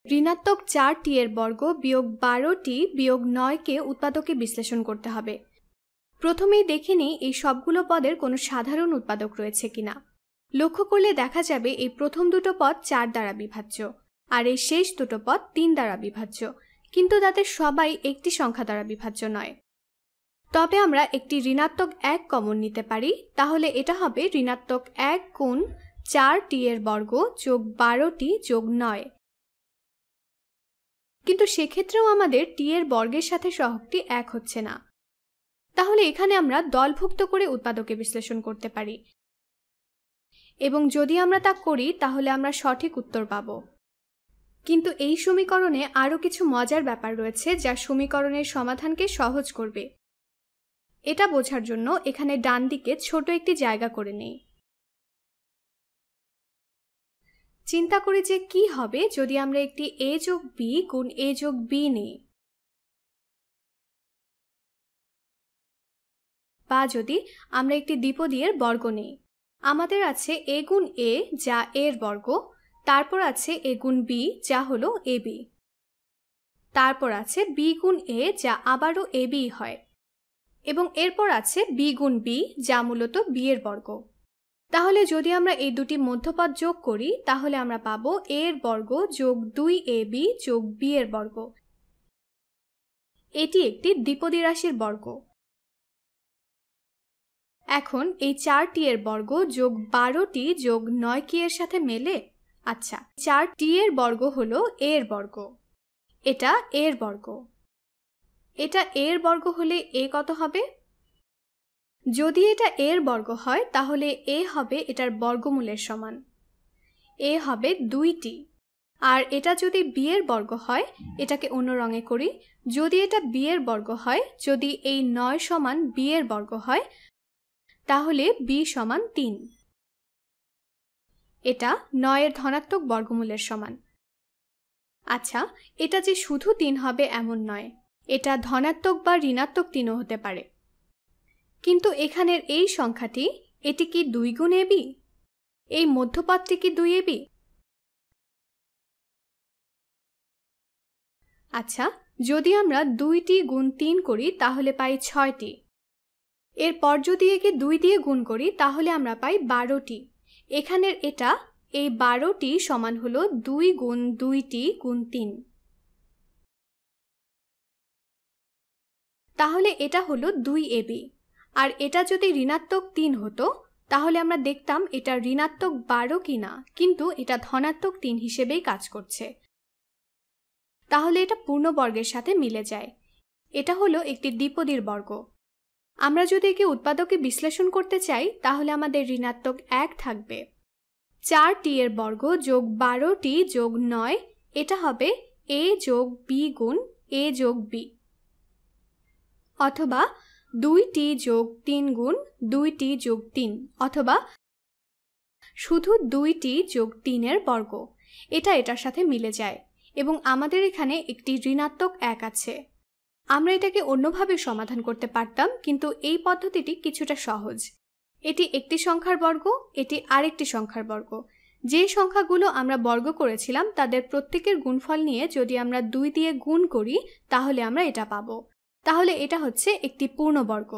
ঋণাত্মক 4t এর বর্গ বিয়োগ 12t বিয়োগ 9কে উৎপাদকে বিশ্লেষণ করতে হবে। প্রথমেই দেখে নিই এই সবগুলো পদের কোনো সাধারণ উৎপাদক রয়েছে কিনা। লক্ষ্য করলে দেখা যাবে এই প্রথম দুটো পদ 4 দ্বারা বিভাজ্য আর এই শেষ দুটো পদ 3 দ্বারা বিভাজ্য, কিন্তু তাদের সবাই একটি সংখ্যা দ্বারা বিভাজ্য নয়। তবে আমরা একটি ঋণাত্মক 1 কমন নিতে পারি, তাহলে এটা হবে ঋণাত্মক 1 গুণ 4t এর বর্গ যোগ 12t যোগ 9। কিন্তু সেক্ষেত্রেও আমাদের t এর বর্গের সাথে সহগটি 1 হচ্ছে না। তাহলে এখানে আমরা দলভুক্ত করে উৎপাদকে বিশ্লেষণ করতে পারি, এবং যদি আমরা তা করি তাহলে আমরা সঠিক উত্তর পাব। কিন্তু এই সমীকরণে আরও কিছু মজার ব্যাপার রয়েছে যা সমীকরণের সমাধানকে সহজ করবে। এটা বোঝার জন্য এখানে ডান দিকে ছোট একটি জায়গা করে নেই। চিন্তা করি যে কি হবে যদি আমরা একটি a যোগ b গুণ a যোগ b নিই, বা যদি আমরা একটি দ্বিপদীর বর্গ নিই। আমাদের আছে a গুণ a যা a এর বর্গ, তারপর আছে a গুণ b যা হলো ab, তারপর আছে b গুণ a যা আবারও ab হয়, এবং এরপর আছে b গুণ b যা মূলত b এর বর্গ। তাহলে যদি আমরা এই দুটি মধ্যপদ যোগ করি তাহলে আমরা পাবো a এর বর্গ যোগ 2ab যোগ b এর বর্গ। এটি একটি দ্বিপদী রাশির বর্গ। এখন এই 4t এর বর্গ যোগ 12t যোগ 9 কি এর সাথে মেলে? আচ্ছা, 4t এর বর্গ হলো a এর বর্গ, এটা a এর বর্গ, এটা a এর বর্গ হলে a কত হবে? যদি এটা a এর বর্গ হয় তাহলে a হবে এটার বর্গমূলের সমান, a হবে 2t। আর এটা যদি b এর বর্গ হয়, এটাকে অন্য রঙে করি, যদি এটা b এর বর্গ হয়, যদি এই 9 সমান b এর বর্গ হয় তাহলে b সমান 3। এটা 9 এর ধনাত্মক বর্গমূলের সমান। আচ্ছা, এটা যে শুধু 3 হবে এমন নয়, এটা ধনাত্মক বা ঋণাত্মক 3ও হতে পারে। কিন্তু এখানের এই সংখ্যাটি, এটি কি 2 গুণ ab? এই মধ্যপদটি কি 2ab? আচ্ছা, যদি আমরা 2t গুণ 3 করি তাহলে পাই 6t। এরপর যদি একে 2 দিয়ে গুণ করি তাহলে আমরা পাই 12t। এখানের এটা, এই 12t সমান হলো 2 গুণ 2t গুণ 3। তাহলে এটা হলো 2ab। আর এটা যদি ঋণাত্মক 3 হতো তাহলে আমরা দেখতাম এটা ঋণাত্মক 12 কিনা, কিন্তু এটা ধনাত্মক 3 হিসেবেই কাজ করছে। তাহলে এটা পূর্ণবর্গের সাথে মিলে যায়। এটা হলো একটি দ্বিপদীর বর্গ। আমরা যদি একে উৎপাদকে বিশ্লেষণ করতে চাই তাহলে আমাদের ঋণাত্মক 1 থাকবে। 4t এর বর্গ যোগ 12t যোগ 9, এটা হবে a যোগ b গুণ a যোগ b, অথবা 2t যোগ 3 গুণ 2t যোগ 3, অথবা শুধু 2t যোগ 3 এর বর্গ। এটা এটার সাথে মিলে যায় এবং আমাদের এখানে একটি ঋণাত্মক 1 আছে। আমরা এটাকে অন্যভাবে সমাধান করতে পারতাম, কিন্তু এই পদ্ধতিটি কিছুটা সহজ। এটি একটি সংখ্যার বর্গ, এটি আরেকটি সংখ্যার বর্গ। যে সংখ্যাগুলো আমরা বর্গ করেছিলাম তাদের প্রত্যেকের গুণফল নিয়ে যদি আমরা 2 দিয়ে গুণ করি তাহলে আমরা এটা পাবো। তাহলে এটা হচ্ছে একটি পূর্ণবর্গ।